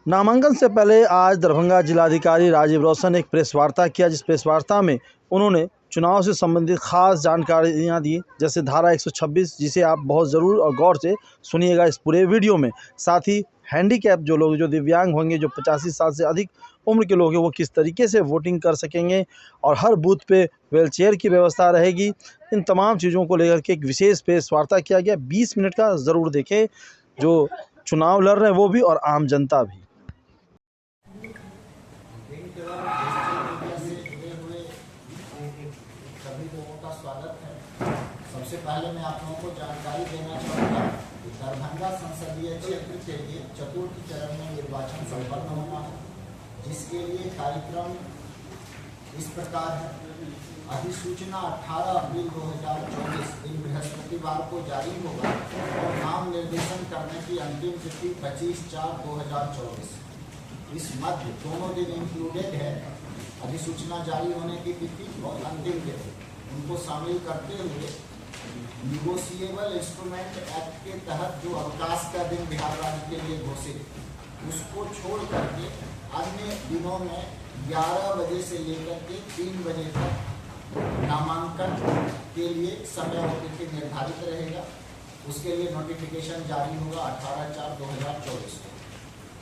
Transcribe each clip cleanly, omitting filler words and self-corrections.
नामांकन से पहले आज दरभंगा जिलाधिकारी राजीव रौशन ने एक प्रेस वार्ता किया, जिस प्रेस वार्ता में उन्होंने चुनाव से संबंधित खास जानकारियां दी, जैसे धारा 126, जिसे आप बहुत ज़रूर और गौर से सुनिएगा इस पूरे वीडियो में। साथ ही हैंडीकैप जो लोग, जो दिव्यांग होंगे, जो 85 साल से अधिक उम्र के लोग हैं, वो किस तरीके से वोटिंग कर सकेंगे और हर बूथ पे व्हीलचेयर की व्यवस्था रहेगी। इन तमाम चीज़ों को लेकर के एक विशेष प्रेस वार्ता किया गया। 20 मिनट का ज़रूर देखें, जो चुनाव लड़ रहे हैं वो भी और आम जनता भी। सभी लोगों का स्वागत है। सबसे पहले मैं आप लोगों को जानकारी देना चाहूँगा कि दरभंगा संसदीय क्षेत्र के लिए चतुर्थ चरण में निर्वाचन संपन्न होना है, जिसके लिए कार्यक्रम इस प्रकार है। अधिसूचना 18 अप्रैल 2024 दिन बृहस्पतिवार को जारी होगा और नाम निर्देशन करने की अंतिम तिथि 25/4/2024 इस मध्य दोनों दिन इंक्लूडेड है। अधिसूचना जारी होने की तिथि और अंतिम तिथि उनको शामिल करते हुए निगोशिएबल इंस्ट्रूमेंट एक्ट के तहत जो अवकाश का दिन बिहार राज्य के लिए घोषित, उसको छोड़ करके अन्य दिनों में 11 बजे से लेकर के 3 बजे तक नामांकन के लिए समय और तिथि निर्धारित रहेगा। उसके लिए नोटिफिकेशन जारी होगा 18/4/2024 को।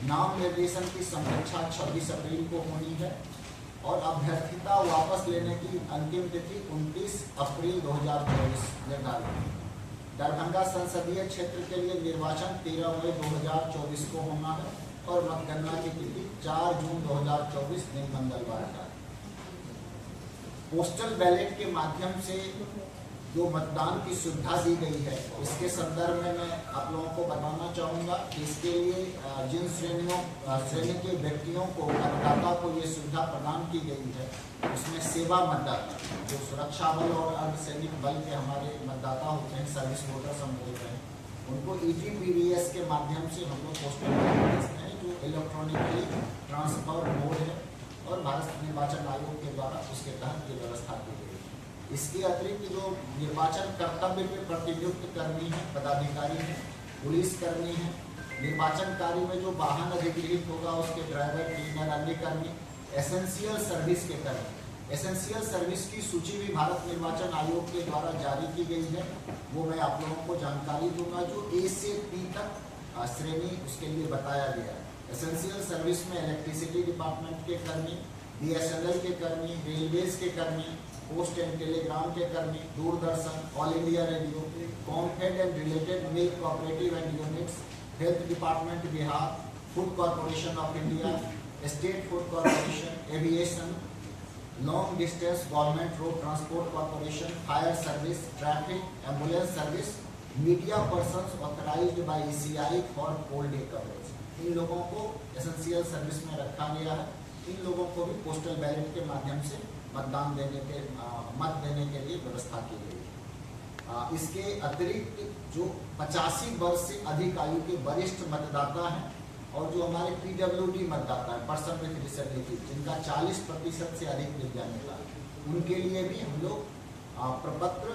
नाम निर्देशन की समीक्षा 26 अप्रैल को होनी है और अभ्यर्थिता वापस लेने की अंतिम तिथि 29 अप्रैल 2024 निर्धारित है। दरभंगा संसदीय क्षेत्र के लिए निर्वाचन 13 मई 2024 को होना है और मतगणना की तिथि 4 जून 2024 दिन मंगलवार का। पोस्टल बैलेट के माध्यम से जो मतदान की सुविधा दी गई है, इसके संदर्भ में मैं आप लोगों को बताना चाहूँगा कि इसके लिए जिन श्रेणी के व्यक्तियों को, मतदाता को ये सुविधा प्रदान की गई है, उसमें सेवा मतदाता, जो सुरक्षा बल और अर्धसैनिक बल के हमारे मतदाता होते हैं, सर्विस वोटर्स हम बोलते हैं, उनको ETPDS के माध्यम से हम लोग पोस्टल बैलेट भेजते हैं, जो इलेक्ट्रॉनिकली ट्रांसफर मोड है और भारत निर्वाचन आयोग के द्वारा उसके तहत ये व्यवस्था की गई है। इसके अतिरिक्त जो निर्वाचन कर्तव्य में प्रतिनियुक्त कर्मी हैं, पदाधिकारी हैं, पुलिस कर्मी हैं, निर्वाचन कार्य में जो वाहन अधिग्रहित होगा उसके ड्राइवर, क्लीनर, अन्य कर्मी, एसेंशियल सर्विस के कर्मी। एसेंशियल सर्विस की सूची भी भारत निर्वाचन आयोग के द्वारा जारी की गई है, वो मैं आप लोगों को जानकारी दूंगा। जो A से P तक श्रेणी उसके लिए बताया गया है। एसेंशियल सर्विस में इलेक्ट्रिसिटी डिपार्टमेंट के कर्मी, BSNL के कर्मी, रेलवेज के कर्मी, पोस्ट एंड टेलीग्राम के कर्मी, Doordarshan, All India Radio, Comfed and related milk cooperative and units, health department Bihar, food corporation of India, state food corporation, aviation, long distance government road transport corporation, fire service, traffic, ambulance service, media persons authorised by ECI for poll day coverage. इन लोगों को essential service में रखा गया है। इन लोगों को भी पोस्टल बैलेट के माध्यम से मतदान देने के मत देने के लिए व्यवस्था की गई है। इसके अतिरिक्त जो 85 वर्ष से अधिक आयु के वरिष्ठ मतदाता हैं और जो हमारे PWD मतदाता हैं, पर्सन विद डिसेबिलिटी, जिनका 40% से अधिक दिव्यांगता, उनके लिए भी हम लोग प्रपत्र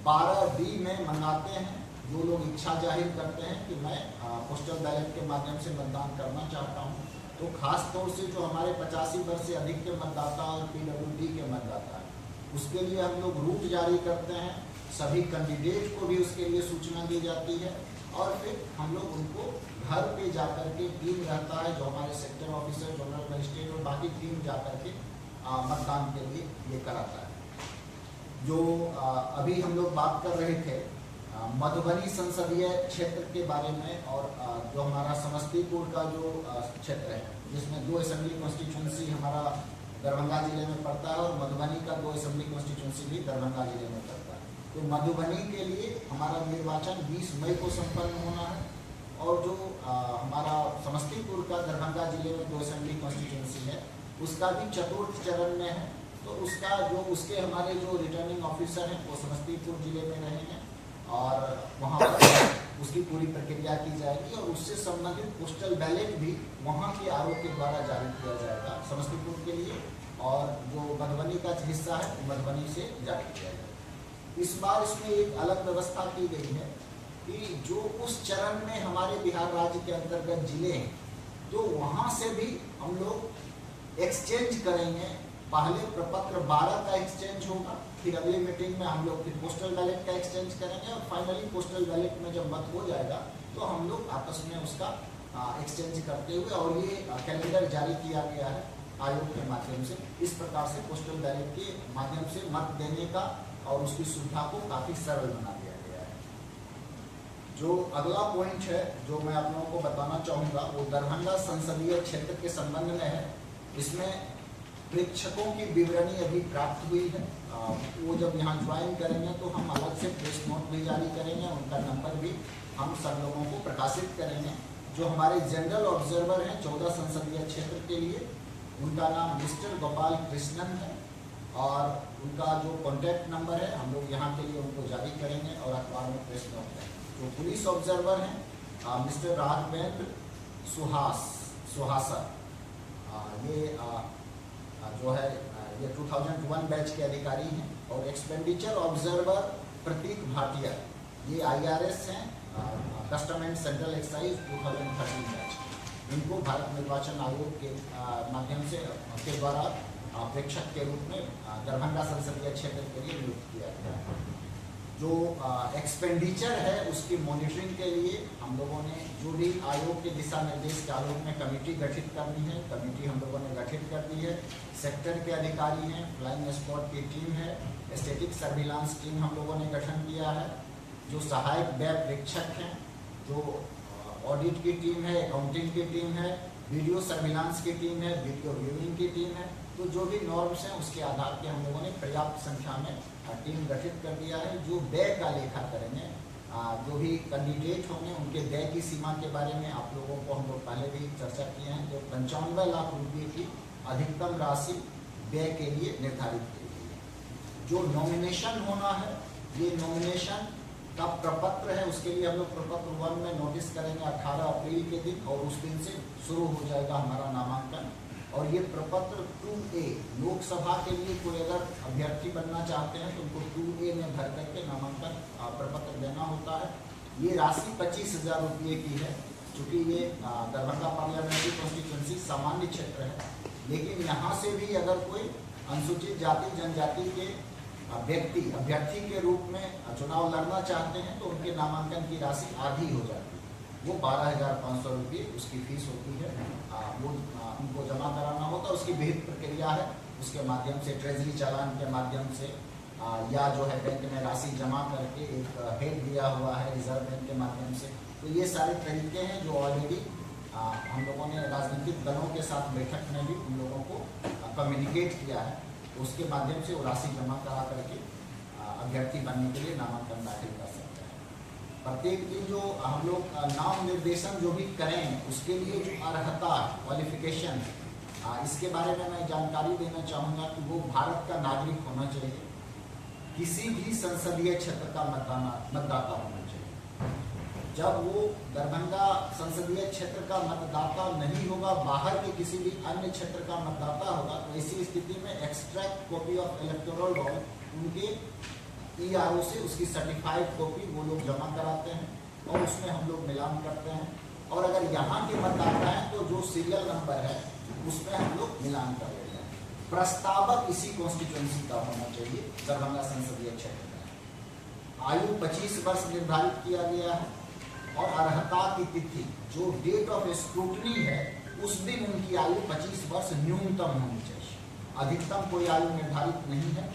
12D में मंगाते हैं। जो लोग इच्छा जाहिर करते हैं कि मैं पोस्टल बैलेट के माध्यम से मतदान करना चाहता हूँ, तो खास तौर से जो हमारे 85 वर्ष से अधिक के मतदाता और PWD के मतदाता है, उसके लिए हम लोग रूट जारी करते हैं। सभी कैंडिडेट को भी उसके लिए सूचना दी जाती है और फिर हम लोग उनको घर पे जाकर के टीम रहता है, जो हमारे सेक्टर ऑफिसर, जोनल मजिस्ट्रेट और बाकी टीम जाकर के मतदान के लिए ये कराता है। जो अभी हम लोग बात कर रहे थे मधुबनी संसदीय क्षेत्र के बारे में, और जो हमारा समस्तीपुर का जो क्षेत्र है, जिसमें 2 असेंबली कॉन्स्टिट्यूंसी हमारा दरभंगा जिले में पड़ता है और मधुबनी का 2 असेंबली कॉन्स्टिट्यूंसी भी दरभंगा जिले में पड़ता है। तो मधुबनी के लिए हमारा निर्वाचन 20 मई को संपन्न होना है और जो हमारा समस्तीपुर का दरभंगा जिले में 2 असेंबली कॉन्स्टिट्यूंसी है, उसका भी चतुर्थ चरण में है। तो उसका जो उसके हमारे जो रिटर्निंग ऑफिसर हैं वो समस्तीपुर जिले में रहेंगे और वहाँ पर उसकी पूरी प्रक्रिया की जाएगी और उससे संबंधित पोस्टल बैलेट भी वहाँ के आरोप के द्वारा जारी किया जाएगा समस्तीपुर के लिए, और जो मधुबनी का हिस्सा है वो मधुबनी से जारी किया जाएगा। इस बार इसमें एक अलग व्यवस्था की गई है कि जो उस चरण में हमारे बिहार राज्य के अंतर्गत जिले हैं तो वहाँ से भी हम लोग एक्सचेंज करेंगे। पहले प्रपत्र 12 का एक्सचेंज होगा, फिर अगली मीटिंग में हम लोग फिर पोस्टल बैलेट का एक्सचेंज करेंगे और फाइनली पोस्टल बैलेट में जब मत हो जाएगा तो हम लोग आपस में उसका एक्सचेंज करते हुए, और ये कैलेंडर जारी किया गया है आयोग के माध्यम से। इस प्रकार से पोस्टल बैलेट के माध्यम से मत देने का और उसकी सुविधा को काफ़ी सरल बना दिया गया है। जो अगला पॉइंट है जो मैं आप लोगों को बताना चाहूँगा वो दरभंगा संसदीय क्षेत्र के संबंध में है। इसमें प्रेक्षकों की विवरणी अभी प्राप्त हुई है। वो जब यहाँ ज्वाइन करेंगे तो हम अलग से प्रेस नोट भी जारी करेंगे, उनका नंबर भी हम सब लोगों को प्रकाशित करेंगे। जो हमारे जनरल ऑब्जर्वर हैं 14 संसदीय क्षेत्र के लिए, उनका नाम मिस्टर गोपाल कृष्णन है और उनका जो कॉन्टैक्ट नंबर है हम लोग यहाँ के लिए उनको जारी करेंगे और अखबार में प्रेस नोट करेंगे। जो पुलिस ऑब्जर्वर हैं मिस्टर राघवेंद्र सुहासा, ये जो है ये 2001 बैच के अधिकारी हैं। और एक्सपेंडिचर ऑब्जर्वर प्रतीक भाटिया, ये IRS हैं, custom and central excise 2013 batch. इनको भारत निर्वाचन आयोग के माध्यम से के द्वारा प्रेक्षक के रूप में दरभंगा संसदीय क्षेत्र के लिए नियुक्त किया गया है। जो एक्सपेंडिचर है उसकी मॉनिटरिंग के लिए हम लोगों ने जो भी आयोग के दिशा निर्देश के आलोक में कमेटी गठित करनी है, कमेटी हम लोगों ने गठित कर दी है। सेक्टर के अधिकारी हैं, फ्लाइंग स्क्वाड की टीम है, स्टैटिक सर्विलांस टीम हम लोगों ने गठन किया है। जो सहायक व्यय प्रेक्षक हैं, जो ऑडिट की टीम है, अकाउंटिंग की टीम है, वीडियो सर्विलांस की टीम है, वीडियो व्यूइंग की टीम है। तो जो भी नॉर्म्स हैं उसके आधार पर हम लोगों ने पर्याप्त संख्या में टीम गठित कर दिया है। जो व्यय का लेखा करेंगे, जो भी कैंडिडेट होंगे उनके व्यय की सीमा के बारे में आप लोगों को हम लोग पहले भी चर्चा किए हैं। जो 95 लाख रुपये की अधिकतम राशि व्यय के लिए निर्धारित की गई है। जो नॉमिनेशन होना है, ये नॉमिनेशन का प्रपत्र है, उसके लिए हम लोग प्रपत्र 1 में नोटिस करेंगे 18 अप्रैल के दिन, और उस दिन से शुरू हो जाएगा हमारा नामांकन। और ये प्रपत्र 2A, लोकसभा के लिए कोई अगर अभ्यर्थी बनना चाहते हैं तो उनको 2A में भर करके नामांकन प्रपत्र देना होता है। ये राशि 25,000 रुपये की है। चूँकि ये दरभंगा पार्लियामेंट्री कॉन्स्टिट्यूंसी सामान्य क्षेत्र है, लेकिन यहाँ से भी अगर कोई अनुसूचित जाति जनजाति के व्यक्ति अभ्यर्थी के रूप में चुनाव लड़ना चाहते हैं तो उनके नामांकन की राशि आधी हो जाती है। वो 12,500 रुपये उसकी फीस होती है, वो उनको जमा कराना होता है। उसकी विहित प्रक्रिया है, उसके माध्यम से ट्रेजरी चालान के माध्यम से या जो है बैंक में राशि जमा करके एक हेड दिया हुआ है रिजर्व बैंक के माध्यम से। तो ये सारे तरीके हैं जो ऑलरेडी हम लोगों ने राजनीतिक दलों के साथ बैठक में भी उन लोगों को कम्युनिकेट किया है। उसके माध्यम से वो राशि जमा करा करके अभ्यर्थी बनने के लिए नामांकन दाखिल कर सकते हैं। प्रत्येक दिन जो हम लोग नाम निर्देशन जो भी करें उसके लिए जो अर्हता क्वालिफिकेशन, इसके बारे में मैं जानकारी देना चाहूँगा कि वो भारत का नागरिक होना चाहिए, किसी भी संसदीय क्षेत्र का मतदाता होना चाहिए। जब वो दरभंगा संसदीय क्षेत्र का मतदाता नहीं होगा, बाहर के किसी भी अन्य क्षेत्र का मतदाता होगा, तो ऐसी स्थिति में extract copy of electoral roll उनके ERO से उसकी सर्टिफाइड कॉपी वो लोग जमा कराते हैं और उसमें हम लोग मिलान करते हैं। और अगर यहाँ के मतदाता हैं तो जो सीरियल नंबर है उसमें हम लोग मिलान कर लेते हैं। प्रस्तावक इसी कॉन्स्टिट्यूंसी का होना चाहिए दरभंगा संसदीय क्षेत्र में। आयु 25 वर्ष निर्धारित किया गया है और अर्हता की तिथि जो डेट ऑफ स्क्रूटनी है उस दिन उनकी आयु 25 वर्ष न्यूनतम होनी चाहिए, अधिकतम कोई आयु निर्धारित नहीं है।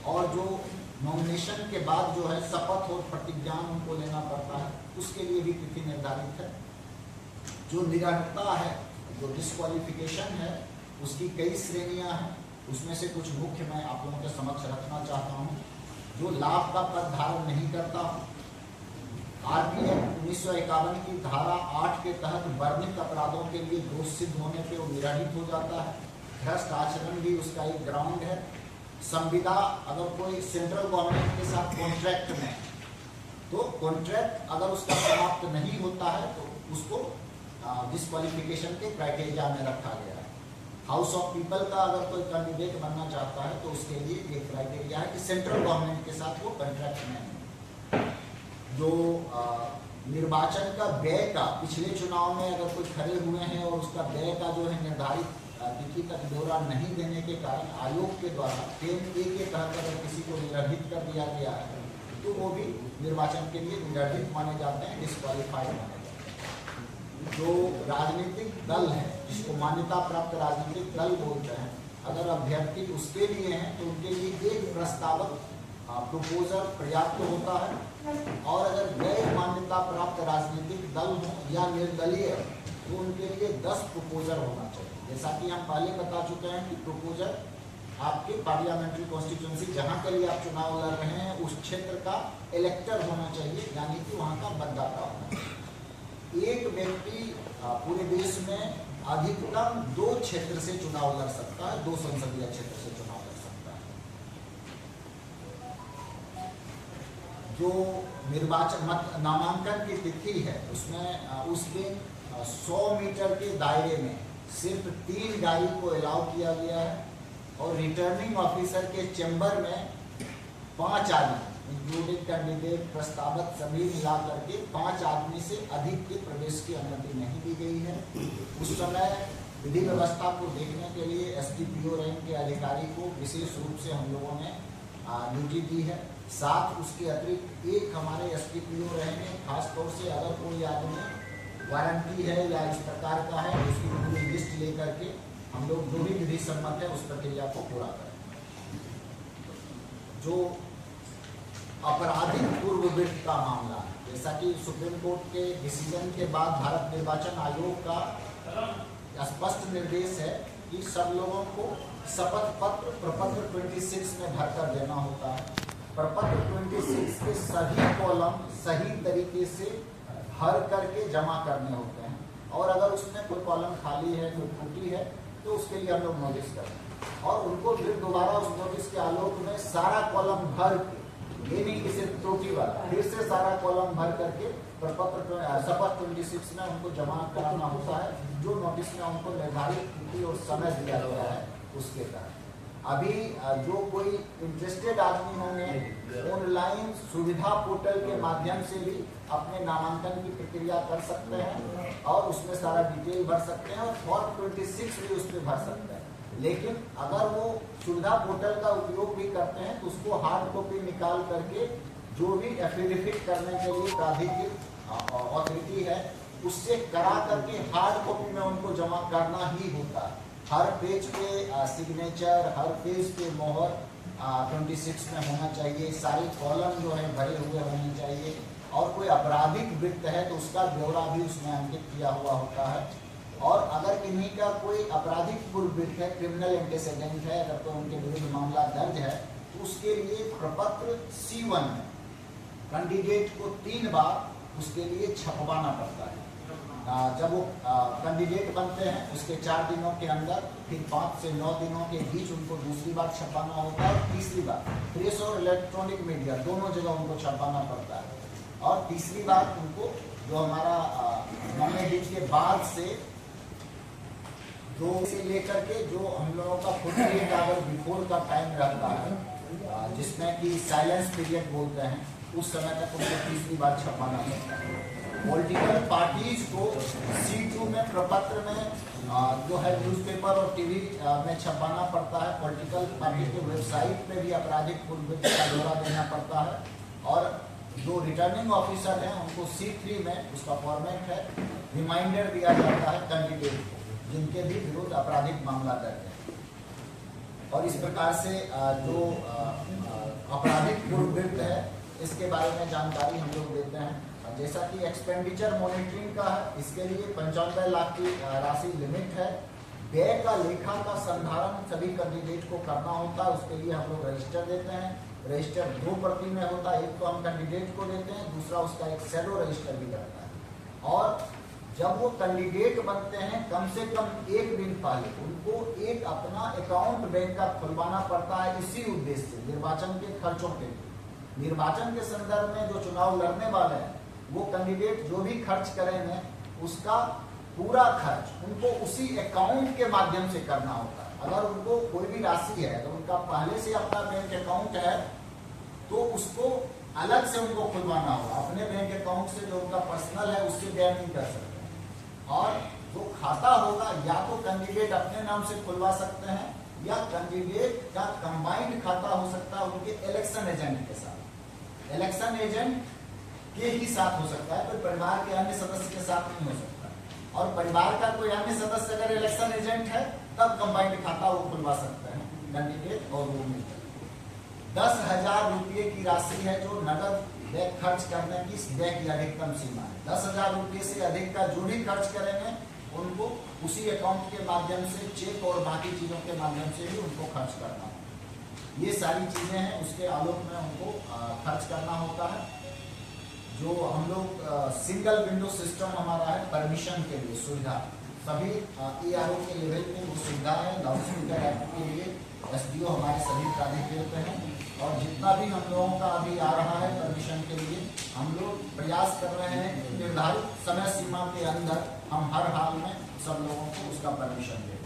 और जो नॉमिनेशन के बाद जो है शपथ और प्रतिज्ञान उनको लेना पड़ता है, उसके लिए भी तिथि निर्धारित है। जो निरर्हता है, जो डिस्क्वालिफिकेशन है, उसकी कई श्रेणियां हैं, उसमें से कुछ मुख्य मैं आप लोगों के समक्ष रखना चाहता हूं। जो लाभ का पद धारण नहीं करता, RPF 1951 की धारा 8 के तहत वर्णित अपराधों के लिए दोष सिद्ध होने पे वो निरहित हो जाता है। भ्रष्ट आचरण भी उसका एक ग्राउंड है। संविदा अगर कोई सेंट्रल गवर्नमेंट के साथ कॉन्ट्रैक्ट में, तो कॉन्ट्रैक्ट अगर उसका समाप्त नहीं होता है तो उसको डिस्क्वालिफिकेशन के क्राइटेरिया में रखा गया है। हाउस ऑफ पीपल का अगर कोई कैंडिडेट बनना चाहता है तो उसके लिए एक क्राइटेरिया है कि सेंट्रल गवर्नमेंट के साथ वो कॉन्ट्रैक्ट में है। जो निर्वाचन का व्यय का, पिछले चुनाव में अगर कोई खड़े हुए हैं और उसका व्यय का जो है निर्धारित तिथि तक ब्यौरा नहीं देने के कारण आयोग के द्वारा 10A के तहत अगर किसी को निलंबित कर दिया गया है तो वो भी निर्वाचन के लिए निलंबित माने जाते हैं, डिस्क्वालीफाइड माने जाते हैं। जो राजनीतिक दल है, जिसको मान्यता प्राप्त राजनीतिक दल बोलते हैं, अगर अभ्यर्थी उसके लिए हैं तो उनके लिए एक प्रस्तावक प्रपोजल पर्याप्त होता है, और अगर गैर मान्यता प्राप्त राजनीतिक दल हो या निर्दलीय तो उनके लिए 10 प्रपोजल होना चाहिए। जैसा कि हम पहले बता चुके हैं कि प्रपोजल आपके पार्लियामेंट्री कॉन्स्टिट्यूंसी जहां के लिए आप चुनाव लड़ रहे हैं उस क्षेत्र का इलेक्टर होना चाहिए, यानी कि वहां का मतदाता होना चाहिए। एक व्यक्ति पूरे देश में अधिकतम 2 क्षेत्र से चुनाव लड़ सकता है, 2 संसदीय क्षेत्र से चुनाव लड़ सकता है। जो निर्वाचन नामांकन की तिथि है उसमें उस दिन 100 मीटर के दायरे में सिर्फ 3 गाड़ी को अलाउ किया गया है, और रिटर्निंग ऑफिसर के चेंबर में 5 आदमी इंक्लूडिंग कैंडिडेट, प्रस्तावक सभी मिला करके 5 आदमी से अधिक के प्रवेश की अनुमति नहीं दी गई है। उस समय विधि व्यवस्था को देखने के लिए SDPO रैंक के अधिकारी को विशेष रूप से हम लोगों ने ड्यूटी दी है। साथ उसके अतिरिक्त एक हमारे SDPO रहेंगे, खासतौर से अगर कोई आदमी वारंटी है या इस प्रकार का है उसकी पूरी लिस्ट लेकर के हम लोग जो भी विधि सम्मत है उस प्रक्रिया को पूरा करें। जो आपराधिक पूर्ववृत्त का मामला है, जैसा कि सुप्रीम कोर्ट के डिसीजन के बाद भारत निर्वाचन आयोग का स्पष्ट निर्देश है कि सब लोगों को शपथ पत्र प्रपत्र 26 में भरकर देना होता है। प्रपत्र 26 के सभी कॉलम सही तरीके से भर करके जमा करने होते हैं, और अगर उसमें कोई कॉलम खाली है, कोई त्रुटि है तो उसके लिए हम लोग नोटिस करते हैं, और उनको फिर दोबारा उस नोटिस के आलोक में सारा कॉलम भर के, ये नहीं किसी त्रुटि वाला, फिर से सारा कॉलम भर करके प्रपत्र शपथ 26 में उनको जमा कराना होता है, जो नोटिस में उनको निर्धारित तिथि और समय दिया गया है उसके तहत। अभी जो कोई इंटरेस्टेड आदमी होंगे ऑनलाइन सुविधा पोर्टल के माध्यम से भी अपने नामांकन की प्रक्रिया कर सकते हैं, और उसमें सारा डिटेल भर सकते हैं, और फॉर्म 26 भी उस पर भर सकते हैं। लेकिन अगर वो सुविधा पोर्टल का उपयोग भी करते हैं तो उसको हार्ड कॉपी निकाल करके जो भी एफिडेविट करने के लिए प्राधिकृत अथॉरिटी है उससे करा करके हार्ड कॉपी में उनको जमा करना ही होता है। हर पेज पे सिग्नेचर, हर पेज पे मोहर 26 में होना चाहिए, सारी कॉलम जो है भरे हुए होने चाहिए, और कोई आपराधिक वृत्त है तो उसका ब्यौरा भी उसमें अंकित किया हुआ होता है। और अगर किन्हीं का कोई आपराधिक पूर्व वृत्त है, क्रिमिनल एंटेसेडेंट है, अगर तो उनके विरुद्ध मामला दर्ज है तो उसके लिए प्रपत्र C1 में कैंडिडेट को 3 बार उसके लिए छपवाना पड़ता है। जब वो कैंडिडेट बनते हैं उसके 4 दिनों के अंदर, फिर 5 से 9 दिनों के बीच उनको दूसरी बार छपाना होता है, और तीसरी बार प्रेस और इलेक्ट्रॉनिक मीडिया दोनों जगह उनको छपाना पड़ता है, और तीसरी बार उनको जो हमारा 9वें दिन के बाद से 2 से लेकर के जो हम लोगों का 48 आवर बिफोर का टाइम रहता है, जिसमें कि साइलेंस पीरियड बोलते हैं, उस समय तक उनको तीसरी बार छपाना पड़ता है। पॉलिटिकल पार्टीज को C2 में प्रपत्र में जो है न्यूज़पेपर और टीवी में छपाना पड़ता है। पॉलिटिकल पार्टी के वेबसाइट पे भी आपराधिक पूर्ववृत्त का ब्यौरा देना पड़ता है, और जो रिटर्निंग ऑफिसर हैं उनको C3 में उसका फॉर्मेट है, रिमाइंडर दिया जाता है कैंडिडेट को जिनके भी विरुद्ध आपराधिक मामला दर्ज है। और इस प्रकार से जो आपराधिक पूर्ववृत्त है इसके बारे में जानकारी हम लोग देते हैं। जैसा कि एक्सपेंडिचर मॉनिटरिंग का है, इसके लिए 95 लाख की राशि लिमिट है। व्यय का लेखा का संधारण सभी कैंडिडेट को करना होता है, उसके लिए हम लोग रजिस्टर देते हैं। रजिस्टर 2 प्रति में होता है, एक तो हम कैंडिडेट को देते हैं, दूसरा उसका एक शैडो रजिस्टर भी करता है। और जब वो कैंडिडेट बनते हैं कम से कम 1 दिन पहले उनको एक अपना अकाउंट बैंक का खुलवाना पड़ता है, इसी उद्देश्य से निर्वाचन के खर्चों के लिए। निर्वाचन के संदर्भ में जो चुनाव लड़ने वाले हैं वो कैंडिडेट जो भी खर्च करेंगे उसका पूरा खर्च उनको उसी अकाउंट के माध्यम से करना होता है। अगर उनको कोई भी राशि है, अगर उनका पहले से अपना बैंक अकाउंट है तो उसको अलग से उनको खुलवाना होगा। अपने बैंक अकाउंट से जो उनका पर्सनल है उससे व्यय नहीं कर सकते। और जो खाता होगा या तो कैंडिडेट अपने नाम से खुलवा सकते हैं या कैंडिडेट का कंबाइंड खाता हो सकता है उनके इलेक्शन एजेंट के साथ। इलेक्शन एजेंट के ही साथ हो सकता है, कोई परिवार के अन्य सदस्य के साथ नहीं हो सकता। और परिवार का कोई अन्य सदस्य अगर इलेक्शन एजेंट है तब कंबाइंड खाता वो खुलवा सकते हैं कैंडिडेट और वो मिलकर। 10,000 रुपये की राशि है जो नगद व्यय खर्च करने की व्यय की अधिकतम सीमा है। 10,000 रुपये से अधिक का जो भी खर्च करेंगे उनको उसी अकाउंट के माध्यम से चेक और बाकी चीजों के माध्यम से भी उनको खर्च करना होगा। ये सारी चीजें हैं, उसके आलोक में उनको खर्च करना होता है। जो हम लोग सिंगल विंडो सिस्टम हमारा है परमिशन के लिए सुविधा, सभी ERO के लेवल पे वो सुविधा है। लाउड स्पीकर ऐप के लिए SDO हमारे सभी प्राधिकृत हैं और जितना भी हम लोगों का अभी आ रहा है परमिशन के लिए हम लोग प्रयास कर रहे हैं कि निर्धारित समय सीमा के अंदर हम हर हाल में सब लोगों को उसका परमिशन दें।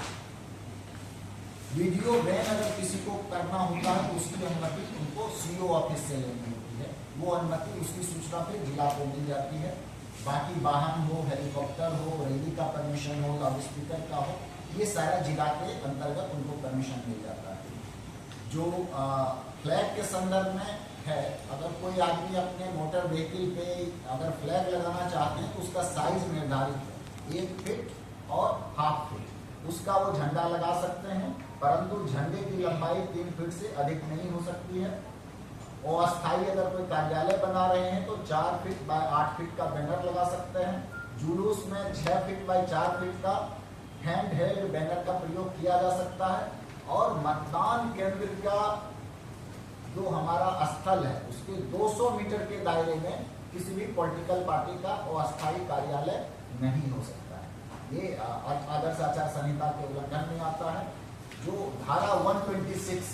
वीडियो बैन अगर किसी को करना होता है तो उसकी अनुमति उनको CO ऑफिस से लेनी होती है। वो अनुमति उसकी सूचना पे जिला को मिल जाती है। बाकी वाहन हो, हेलीकॉप्टर हो, रैली का परमिशन हो, लाउड स्पीकर का हो, ये सारा जिला के अंतर्गत उनको परमिशन मिल जाता है। जो फ्लैग के संदर्भ में है, अगर कोई आदमी अपने मोटर व्हीकल पे अगर फ्लैग लगाना चाहते हैं तो उसका साइज निर्धारित है 1 फीट और ½ फीट, उसका वो झंडा लगा सकते हैं, परंतु झंडे की लंबाई 3 फीट से अधिक नहीं हो सकती है। और अस्थायी अगर कोई कार्यालय बना रहे हैं तो 4 फीट बाय 8 फीट का बैनर लगा सकते हैं। जुलूस में 6 फीट बाय 4 फीट का हैंड हेल्ड बैनर का प्रयोग किया जा सकता है। और मतदान केंद्र का जो हमारा स्थल है उसके 200 मीटर के दायरे में किसी भी पॉलिटिकल पार्टी का अस्थायी कार्यालय नहीं हो सकता है। ये आदर्श आचार संहिता के उल्लंघन में आता है। जो धारा 126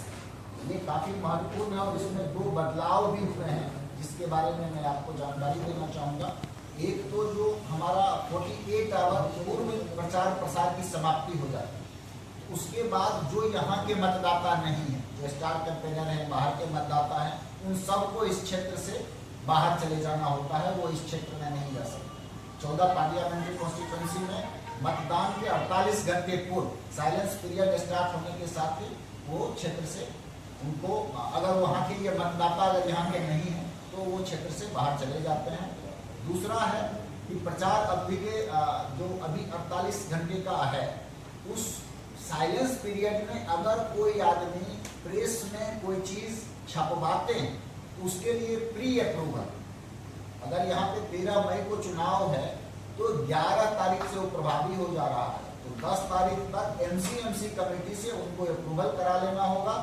ये काफी महत्वपूर्ण है और इसमें 2 बदलाव भी हुए हैं जिसके बारे में मैं आपको जानकारी देना चाहूँगा। एक तो जो हमारा 48 आवर पूर्व प्रचार प्रसार की समाप्ति हो जाती है, उसके बाद जो यहाँ के मतदाता नहीं है, जो स्टार कैंपेनर है, बाहर के मतदाता हैं, उन सबको इस क्षेत्र से बाहर चले जाना होता है, वो इस क्षेत्र में नहीं जा सकते। 14 पार्लियामेंट्री कॉन्स्टिट्यूंसी में मतदान के 48 घंटे पूर्व साइलेंस पीरियड स्टार्ट होने के साथ ही वो क्षेत्र से उनको, अगर वहाँ के ये मतदाता अगर यहाँ के नहीं है तो वो क्षेत्र से बाहर चले जाते हैं। दूसरा है कि प्रचार अवधि के जो अभी 48 घंटे का है, उस साइलेंस पीरियड में अगर कोई आदमी प्रेस में कोई चीज छपवाते हैं तो उसके लिए प्री अप्रूवल, अगर यहाँ पे 13 मई को चुनाव है तो 11 तारीख से वो प्रभावी हो जा रहा है, तो 10 तारीख तक MCMC कमेटी से उनको अप्रूवल करा लेना होगा,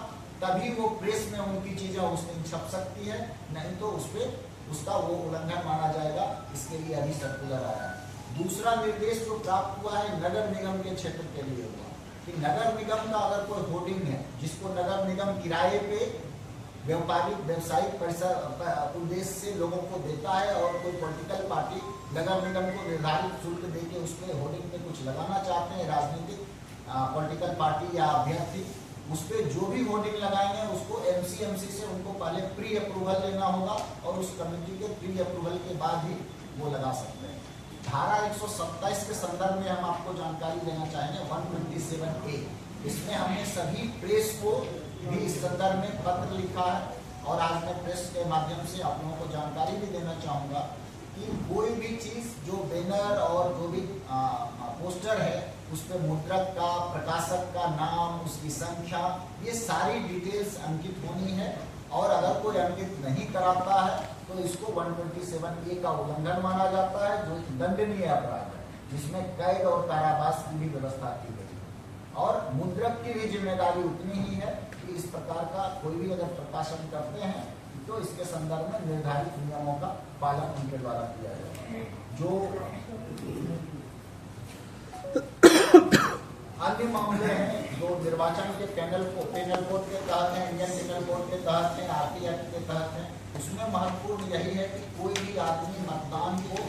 तभी वो प्रेस में उनकी चीजें उस दिन छप सकती है, नहीं तो उस पर उसका वो उल्लंघन माना जाएगा। इसके लिए अभी सर्कुलर आया है। दूसरा निर्देश जो प्राप्त हुआ है नगर निगम के क्षेत्र के लिए हुआ कि नगर निगम का अगर कोई होर्डिंग है जिसको नगर निगम किराए पे व्यापारिक व्यवसायिक परिसर उद्देश्य से लोगों को देता है और कोई पॉलिटिकल पार्टी नगर निगम को निर्धारित शुल्क देके उसमें होर्डिंग पे कुछ लगाना चाहते हैं, राजनीतिक पॉलिटिकल पार्टी या अभ्यर्थी, उस पर जो भी होर्डिंग लगाएंगे उसको MCMC से उनको पहले प्री अप्रूवल लेना होगा और उस कमेटी के प्री अप्रूवल के बाद ही वो लगा सकते हैं। धारा 127 के संदर्भ में हम आपको जानकारी देना चाहेंगे 127A, इसमें हमने सभी प्रेस को भी इस संदर्भ में पत्र लिखा है और आज मैं प्रेस के माध्यम से आप लोगों को जानकारी भी देना चाहूँगा कि कोई भी चीज़ जो बैनर और जो भी पोस्टर है उस पर मुद्रक का, प्रकाशक का नाम, उसकी संख्या, ये सारी डिटेल्स अंकित होनी है और अगर कोई अंकित नहीं कराता है तो इसको 127A का उल्लंघन माना जाता है, जो दंडनीय अपराध है, जिसमें कैद और कारावास की भी व्यवस्था की गई है। और मुद्रक की भी जिम्मेदारी उतनी ही है कि इस प्रकार का कोई भी अगर प्रकाशन करते हैं तो इसके संदर्भ में निर्धारित नियमों का पालन उनके द्वारा किया जाए। जो अन्य मामले हैं जो निर्वाचन के पेनल कोड के तहत हैं, इंडियन पेनल कोड के तहत हैं, RT एक्ट के तहत हैं, उसमें महत्वपूर्ण यही है कि कोई भी आदमी मतदान को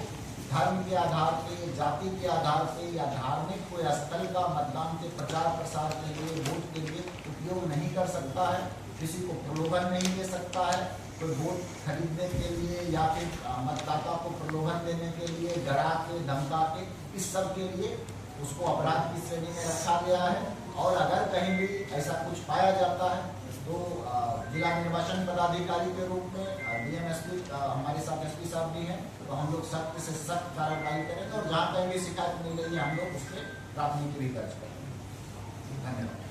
धर्म के आधार पे, जाति के आधार पे या धार्मिक कोई स्थल का मतदान के प्रचार प्रसार के लिए, वोट के लिए उपयोग नहीं कर सकता है, किसी को प्रलोभन नहीं दे सकता है, कोई वोट खरीदने के लिए या फिर मतदाता को प्रलोभन देने के लिए, डरा के, धमका के, इस सब के लिए उसको अपराध की श्रेणी में रखा गया है। और अगर कहीं भी ऐसा कुछ पाया जाता है तो जिला निर्वाचन पदाधिकारी के रूप में डीएम हमारे साथ एसपी साहब भी हैं, तो हम लोग सख्त से सख्त कार्रवाई करेंगे और जहाँ कहीं भी शिकायत मिलेगी हम लोग उस पर प्राथमिकी भी दर्ज करेंगे। धन्यवाद।